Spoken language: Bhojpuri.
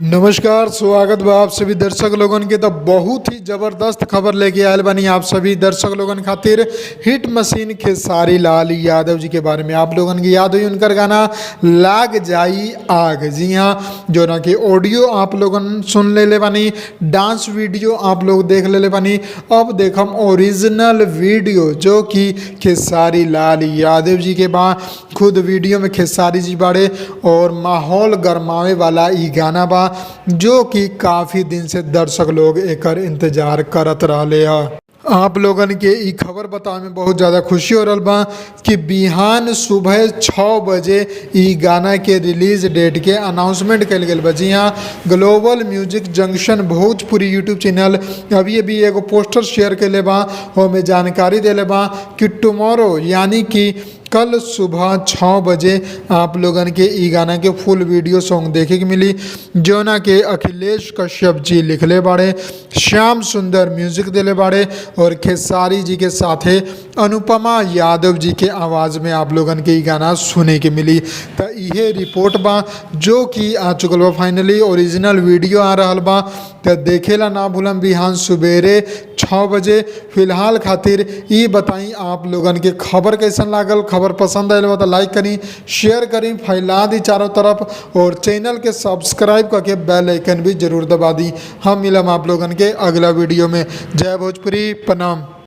नमस्कार, स्वागत बा आप सभी दर्शक लोगन के। तो बहुत ही जबरदस्त खबर लेके आयल बानी आप सभी दर्शक लोगन खातिर। हिट मशीन खेसारी लाल यादव जी के बारे में आप लोगन की याद हुई उनकर गाना लाग जाई आग। जी हाँ, जो ना कि ऑडियो आप लोगन सुन ले बानी, डांस वीडियो आप लोग देख ले बानी। अब देखम ओरिजिनल वीडियो जो कि खेसारी लाल यादव जी के बा। खुद वीडियो में खेसारी जी बाड़े और माहौल गरमावे वाला ई गाना बा जो कि काफ़ी दिन से दर्शक लोग एकर इंतजार करत रहले ह। आप लोगन के ई खबर बतावे में बहुत ज़्यादा खुशी हो रहा बा कि बिहान सुबह 6 बजे ई गाना के रिलीज डेट के अनाउंसमेंट कल गई बा। जी हाँ, global music junction Bhojpuri YouTube channel अभी अभी एगो पोस्टर शेयर कैले बा। ओमे जानकारी देले बा कि टुमारो यानी कि कल सुबह 6 बजे आप लोगन के ई गाना के फुल वीडियो सॉन्ग देखे के मिली, जो ना के अखिलेश कश्यप जी लिखले बाड़े, श्याम सुंदर म्यूजिक दिले बाड़े और खेसारी जी के साथे अनुपमा यादव जी के आवाज़ में आप लोगन के ई गाना सुने के मिली। तो इहे रिपोर्ट बा जो कि आ चुकल बा। फाइनली ओरिजिनल वीडियो आ रहा बा, तो देखेला ना भूलम बिहान सुबेरे 6 बजे। फिलहाल खातिर ई बताई आप लोगन के खबर कैसन लागल। खबर पसंद आयल बा तो लाइक करी, शेयर करी, फैला दी चारों तरफ और चैनल के सब्सक्राइब करके बेल आइकन भी जरूर दबा दी। हम मिलम आप लोगन के अगला वीडियो में। जय भोजपुरी, प्रणाम।